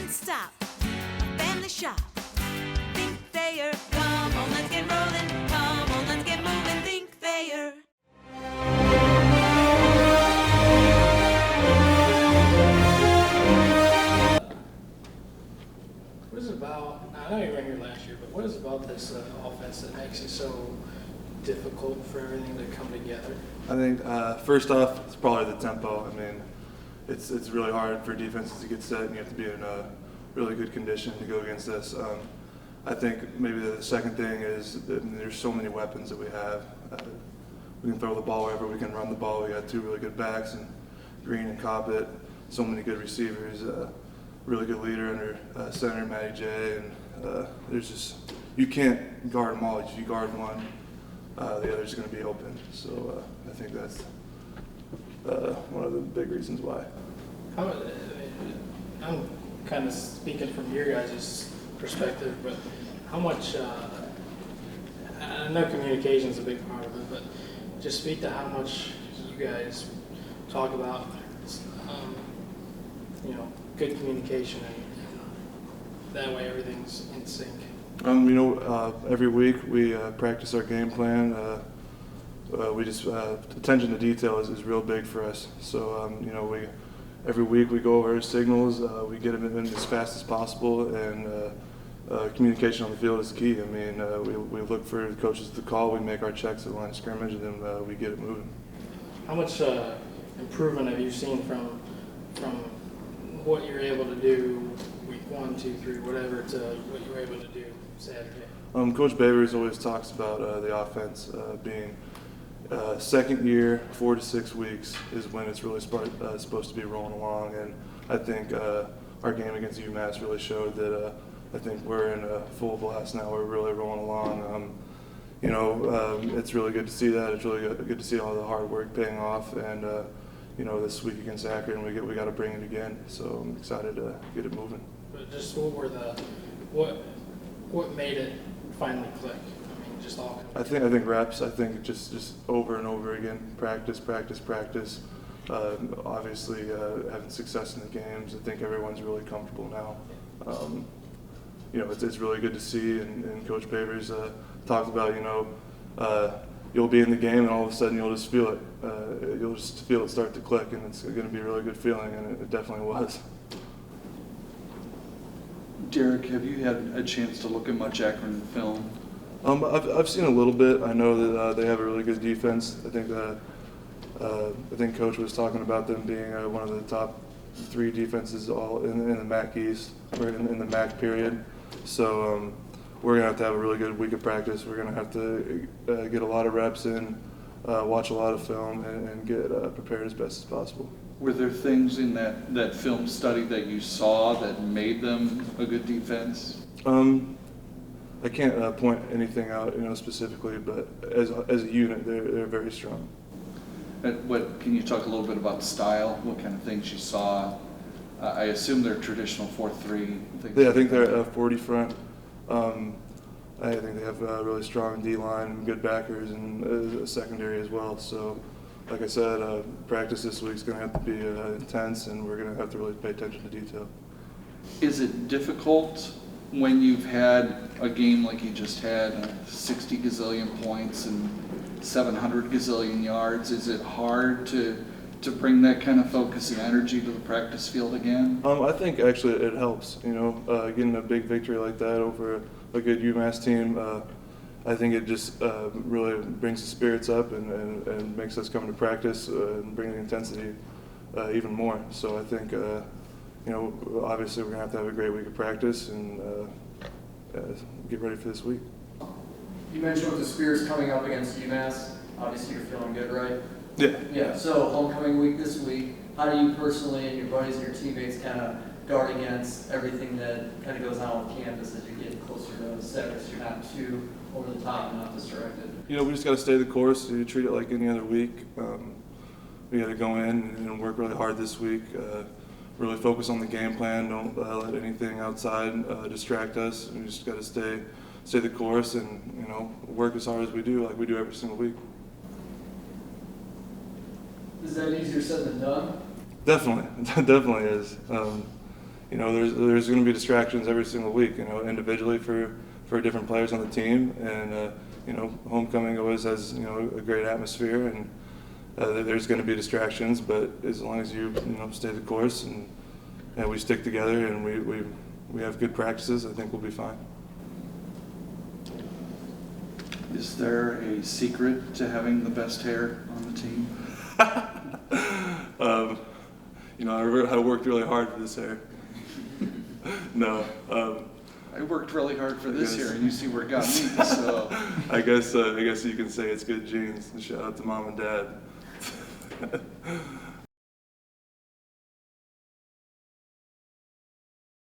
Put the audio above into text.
one stop, family shop. Think Thayer, come on, let's get rolling. Come on, let's get moving. Think Thayer. What is it about, I know you were here last year, but what is it about this offense that makes it so difficult for everything to come together? I think first off, it's probably the tempo. I mean, it's really hard for defenses to get set, and you have to be in a really good condition to go against this. I think maybe the second thing is that there's so many weapons that we have. We can throw the ball wherever, we can run the ball. We got two really good backs, and Green and Coppett, so many good receivers, really good leader under center, Matty J, and there's just, you can't guard them all. If you guard one, the other's going to be open. So I think that's one of the big reasons why. I'm kind of speaking from your guys' perspective, but how much, I know communication is a big part of it, but just speak to how much you guys talk about, good communication, and that way everything's in sync. Every week we practice our game plan. We just attention to detail is real big for us. So every week we go over our signals. We get them in as fast as possible, and communication on the field is key. I mean, we look for the coaches to call. We make our checks at the line of scrimmage, and then we get it moving. How much improvement have you seen from what you're able to do week 1, 2, 3, whatever, to what you were able to do Saturday? Coach Babers always talks about the offense being second year, 4 to 6 weeks is when it's really supposed to be rolling along, and I think our game against UMass really showed that. I think we're in a full blast now. We're really rolling along. It's really good to see that. It's really good to see all the hard work paying off, and this week against Akron, we got to bring it again. So I'm excited to get it moving. But just what made it finally click? I mean, just all. I think reps. I think just over and over again, practice. Obviously, having success in the games. I think everyone's really comfortable now. It's really good to see, and Coach Babers talked about, you'll be in the game and all of a sudden you'll just feel it. You'll just feel it start to click, and it's going to be a really good feeling, and it definitely was. Derek, have you had a chance to look at much Akron film? I've seen a little bit. I know that they have a really good defense. I think Coach was talking about them being one of the top 3 defenses all in the MAC East, or in the MAC period. So we're going to have a really good week of practice. We're going to have to get a lot of reps in, watch a lot of film, and get prepared as best as possible. Were there things in that film study that you saw that made them a good defense? I can't point anything out, specifically, but as a unit, they're very strong. Can you talk a little bit about style? What kind of things you saw? I assume they're traditional 4-3. Yeah, I think they're a 40 front. I think they have a really strong D-line, good backers, and a secondary as well. So, like I said, practice this week is going to have to be intense, and we're going to have to really pay attention to detail. Is it difficult when you've had a game like you just had, 60 gazillion points and 700 gazillion yards? Is it hard to bring that kind of focus and energy to the practice field again? I think actually it helps. Getting a big victory like that over a good UMass team, I think it just really brings the spirits up and makes us come to practice and bring the intensity even more. So I think, obviously we're going to have a great week of practice and get ready for this week. You mentioned with the Spears coming up against UMass, obviously you're feeling good, right? Yeah. Yeah, so homecoming week this week, how do you personally and your buddies and your teammates kind of guard against everything that kind of goes on with campus as you get closer to Saturday, so you're not too over the top and not distracted? We just got to stay the course. We treat it like any other week. We got to go in and work really hard this week. Really focus on the game plan. Don't let anything outside distract us. We just got to stay the course and work as hard as we do, like we do every single week. Is that easier said than done? Definitely is. you know, there's going to be distractions every single week, you know, individually for different players on the team, and you know, homecoming always has, you know, a great atmosphere, and there's going to be distractions, but as long as you know, stay the course and we stick together and we have good practices, I think we'll be fine. Is there a secret to having the best hair on the team? You know, I worked really hard for this hair. No, I worked really hard for this Yes. year, and you see where it got me, so. I guess you can say it's good genes. Shout out to mom and dad.